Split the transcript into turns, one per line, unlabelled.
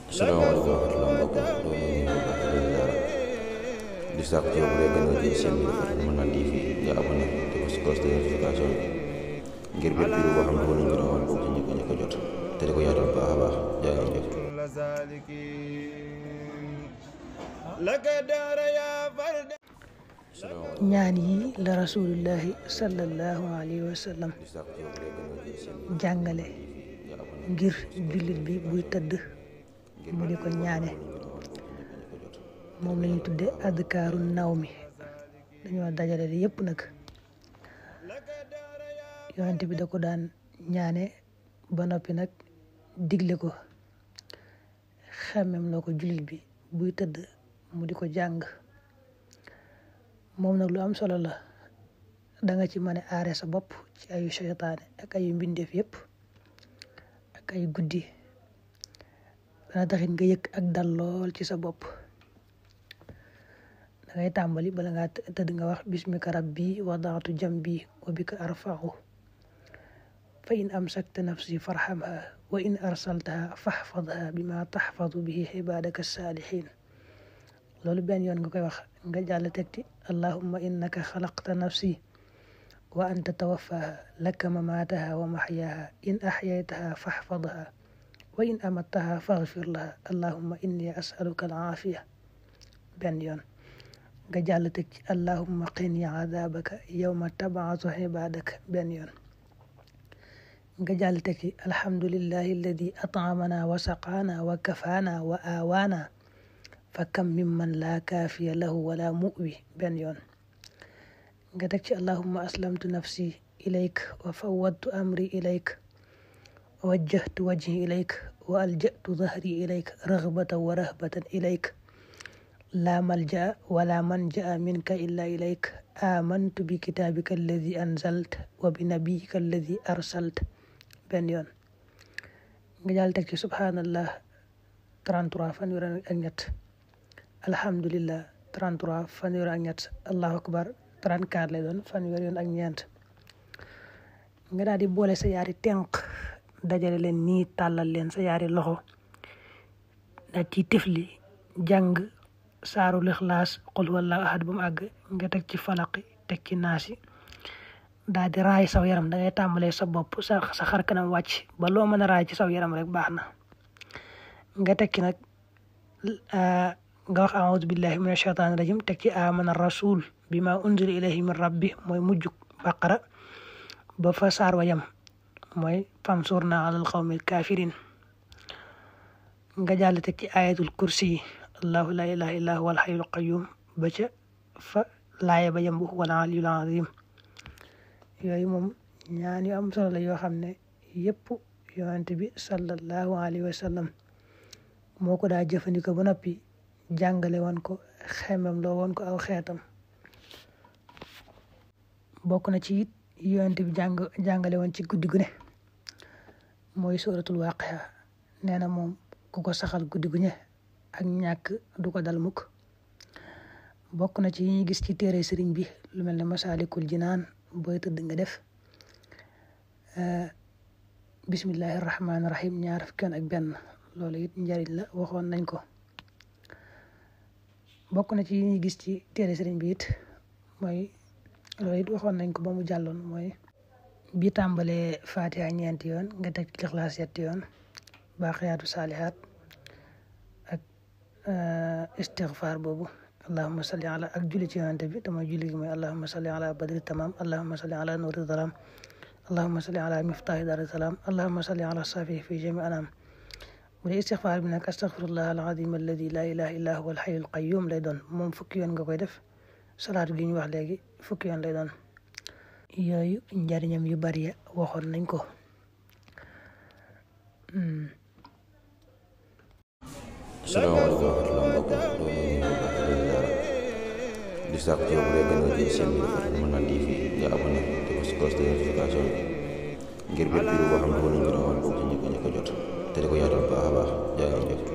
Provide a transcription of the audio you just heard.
salaamaaleykum wa rahmatulah mbokk mi loolu ñu ngi baax di ziara di sàkk ci yow bu dee gën a jël seen bi dafa mën naa TV nga abonné te ko si cloche de notification ngir bépp vidéo boo xam ne wala ñu rawal bokk ci ñëkk a jot te di ko yaatal bu baax a baax jaa ngeen jëf.
ñaan yi la rasulullahi sallallahu alayhi wa sallam jàngale ngir jullit bi buy tëdd mu di ko ñaane moom lañu tudde adkaaru naw mi dañoo dajale li yépp nag yonent bi da ko daan ñaane ba noppi nag digle ko xemmem loo ko jullit bi buy tëdd mu di ko jàng moom nag lu am solo la da nga ci mën a aare sa bopp ci ayu seytaane ak ayu mbindeef yépp ak ay guddi dana taxit nga yëg ak dal lool ci sa bopp da ngay tàmbali bala nga tëdd nga wax bismika rabbi wadaatu jambi wa bika arfa'u fa in amsakta nafsi farhamha wa in arsaltaha fahfadha bima tahfadu bihi ibadaka salihin loolu benn yoon nga koy wax nga jàll tegti allahumma innaka xalaqta nafsi wa anta tawaffaha laka mamataha wa mahyaha in ahyaytaha fahfadha wa in amattaha faghfir laha allahumma inni as'aluka al-aafiya benn yoon nga jàll tegti allahumma qini adabaka yawma tab'athu ibadaka benn yoon nga jàll tegti alhamdulillahi alladi at'amana wa saqana wa kafana wa awana fa kam mimman laa kaafiya lahu wala mu'wi benn yoon nga teg ci allahumma aslamtu nafsi ilayk wa fawwadtu amri ilayk wa wajjahtu wajhi ilayk wa alja'tu dhahri ilayk raghbatan wa rahbatan ilayk laa malja'a wala manja'a minka illa ilayk amantu bi kitaabika alladhi anzalta wa bi nabiyyika alladhi arsalta benn yoon nga jàll teg ci subhanallah 33 fanweer ak ñett alhamdulillah 33 fanweer ak ñett allahu akbar 34 lay doon fanweer yoon ak ñeent nga daal di boole sa yaari tenq dajale leen nii tàllal leen sa yaari loxo daal ci tifli jàng saaru lixlaas qul huwallahu ahad ba mu àgg nga teg ci falaqi teg ci naasi daal di raay saw yaram da ngay tàmbalee sa bopp sa xar kanam wàcc ba loo mën a raay ci saw yaram rek baax na nga teg ci nag nga wax a'uudu billahi min ashaytaani rajim teg ci amana rasul bima unzila ilayhi min rabbi mooy mujjug baqara ba fa saar wa yam mooy fansurna alal qawmil kafirin nga jàll teg ci ayatul kursi yi allahu la ilaha illa huwa al hayyul qayyum ba ca fa laaya ba yam bu wal aliyyul azim yooyu moom ñaan yu am solo la yoo xam ne yépp yonent bi sallallahu alayhi wa sallam moo ko daa jëfandikoo ba noppi jàngale woon ko xemem loo woon ko aw xeetam bokk na ci it yonent bi jàngale woon ci guddi gu ne mooy suratul waqi'a nee na moom ku ko saxal guddi gu ne ak ñàkk du ko dal mukk bokk na ci yi ñuy gis ci téere sëriñ bi lu mel ne masalikul jinaan booy tëdd nga def bismillahi rahmaani rahim ñaar fukki yoon ak benn loolu it njariñ la waxoon nañ ko bokk na ci yi ñuy gis ci téere sëriñ bi it mooy loolu it waxoon nañ ko ba mu jàlloon mooy bi tàmbalee fatiha ñeenti yoon nga teg ci lixlaas yetti yoon baaqiyaatu saalihaat ak istighfar boobu allahumma salli ala ak julli ci yonante bi te mooy julli gi mooy allahumma salli ala badri tamam allahumma salli ala nuuri dalam allahumma salli ala miftahi daari salam allahumma salli ala safi fi jami anam bu dee istixfaar bi nag astaghfirullah al-azim alladi la ilaha illa huwa al-hayyul qayyum lay doon moom fukki yoon nga koy def salaatu gi ñu wax léegi fukki yoon lay doon yooyu njariñam yu bari waxoon nañ ko
salaamaaleykum wa rahmatulah mbokk mi loolu ñu ngi baax di ziara di sàkk ci yow bu dee gën a jël seen bi dafa mën naa TV nga abonné te ko si cloche de notification ngir bépp vidéo boo xam ne wala ñu rawal bokk ci ñëkk a jot te di ko yaatal bu baax a baax jaa ngeen jëf.